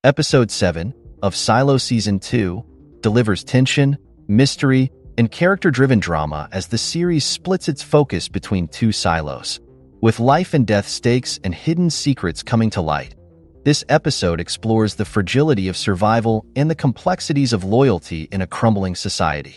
Episode 7 of Silo Season 2 delivers tension, mystery, and character-driven drama as the series splits its focus between two silos. With life and death stakes and hidden secrets coming to light, this episode explores the fragility of survival and the complexities of loyalty in a crumbling society.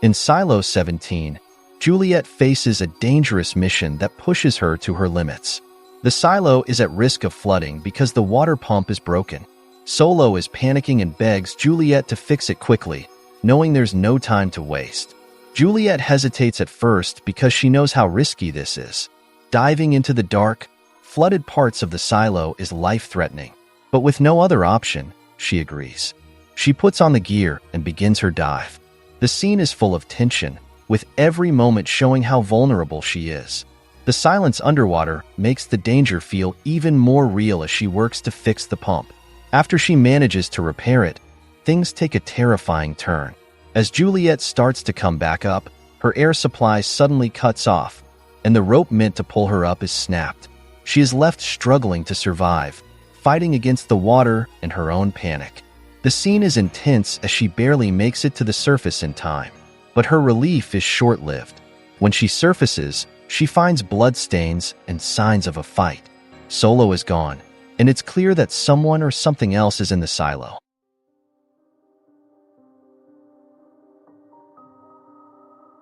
In Silo 17, Juliette faces a dangerous mission that pushes her to her limits. The silo is at risk of flooding because the water pump is broken. Solo is panicking and begs Juliette to fix it quickly, knowing there's no time to waste. Juliette hesitates at first because she knows how risky this is. Diving into the dark, flooded parts of the silo is life-threatening, but with no other option, she agrees. She puts on the gear and begins her dive. The scene is full of tension, with every moment showing how vulnerable she is. The silence underwater makes the danger feel even more real as she works to fix the pump. After she manages to repair it, things take a terrifying turn. As Juliette starts to come back up, her air supply suddenly cuts off, and the rope meant to pull her up is snapped. She is left struggling to survive, fighting against the water and her own panic. The scene is intense as she barely makes it to the surface in time. But her relief is short-lived. When she surfaces, she finds bloodstains and signs of a fight. Solo is gone, and it's clear that someone or something else is in the silo.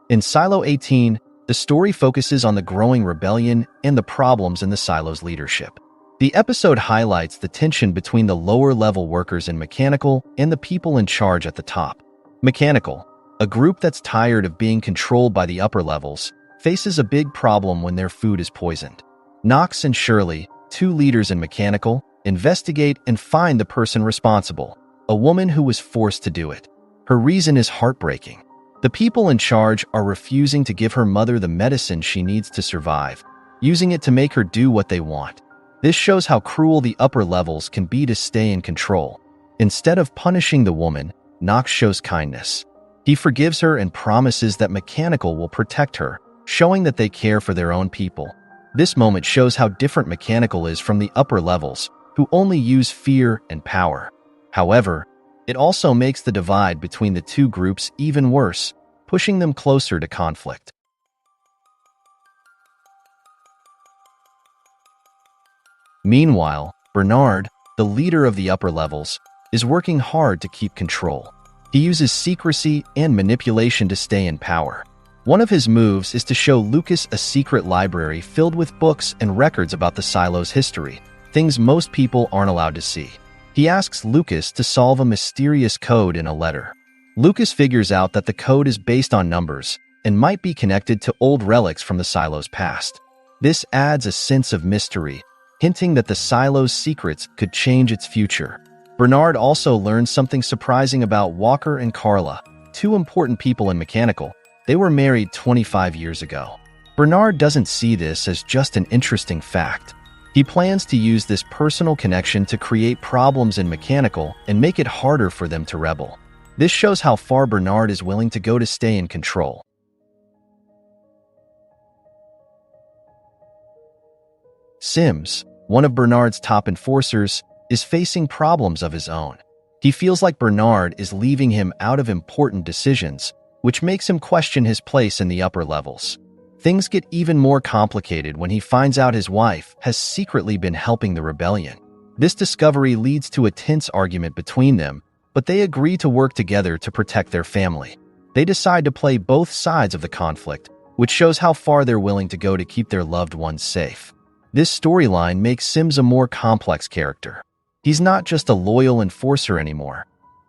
In Silo 18, the story focuses on the growing rebellion and the problems in the silo's leadership. The episode highlights the tension between the lower-level workers in Mechanical and the people in charge at the top. Mechanical, a group that's tired of being controlled by the upper levels, faces a big problem when their food is poisoned. Knox and Shirley, two leaders in Mechanical, investigate and find the person responsible, a woman who was forced to do it. Her reason is heartbreaking. The people in charge are refusing to give her mother the medicine she needs to survive, using it to make her do what they want. This shows how cruel the upper levels can be to stay in control. Instead of punishing the woman, Knox shows kindness. He forgives her and promises that Mechanical will protect her, showing that they care for their own people. This moment shows how different Mechanical is from the upper levels, who only use fear and power. However, it also makes the divide between the two groups even worse, pushing them closer to conflict. Meanwhile, Bernard, the leader of the upper levels, is working hard to keep control. He uses secrecy and manipulation to stay in power. One of his moves is to show Lucas a secret library filled with books and records about the silo's history, things most people aren't allowed to see. He asks Lucas to solve a mysterious code in a letter. Lucas figures out that the code is based on numbers and might be connected to old relics from the silo's past. This adds a sense of mystery, hinting that the silo's secrets could change its future. Bernard also learns something surprising about Walker and Carla, two important people in Mechanical. They were married 25 years ago. Bernard doesn't see this as just an interesting fact. He plans to use this personal connection to create problems in Mechanical and make it harder for them to rebel. This shows how far Bernard is willing to go to stay in control. Sims, one of Bernard's top enforcers, is facing problems of his own. He feels like Bernard is leaving him out of important decisions, which makes him question his place in the upper levels. Things get even more complicated when he finds out his wife has secretly been helping the rebellion. This discovery leads to a tense argument between them, but they agree to work together to protect their family. They decide to play both sides of the conflict, which shows how far they're willing to go to keep their loved ones safe. This storyline makes Sims a more complex character. He's not just a loyal enforcer anymore.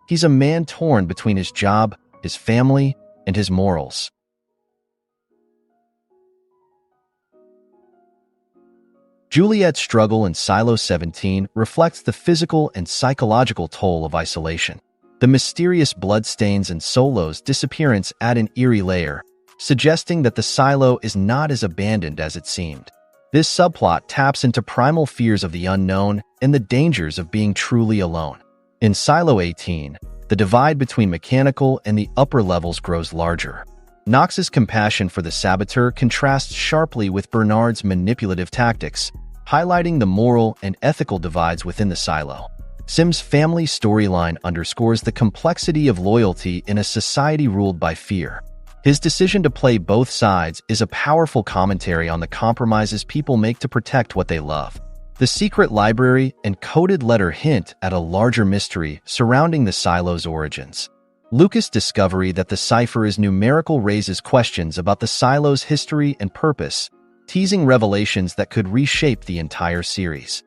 He's a man torn between his job, his family, and his morals. Juliette's struggle in Silo 17 reflects the physical and psychological toll of isolation. The mysterious bloodstains and Solo's disappearance add an eerie layer, suggesting that the silo is not as abandoned as it seemed. This subplot taps into primal fears of the unknown and the dangers of being truly alone. In Silo 18, the divide between Mechanical and the upper levels grows larger. Knox's compassion for the saboteur contrasts sharply with Bernard's manipulative tactics, highlighting the moral and ethical divides within the silo. Sim's family storyline underscores the complexity of loyalty in a society ruled by fear. His decision to play both sides is a powerful commentary on the compromises people make to protect what they love. The secret library and coded letter hint at a larger mystery surrounding the silo's origins. Lucas' discovery that the cipher is numerical raises questions about the silo's history and purpose, teasing revelations that could reshape the entire series.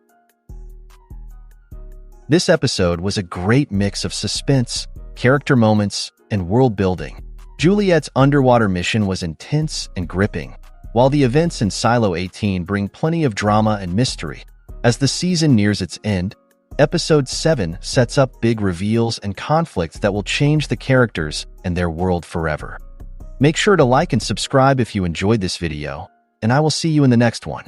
This episode was a great mix of suspense, character moments, and world building. Juliette's underwater mission was intense and gripping, while the events in Silo 18 bring plenty of drama and mystery. As the season nears its end, Episode 7 sets up big reveals and conflicts that will change the characters and their world forever. Make sure to like and subscribe if you enjoyed this video, and I will see you in the next one.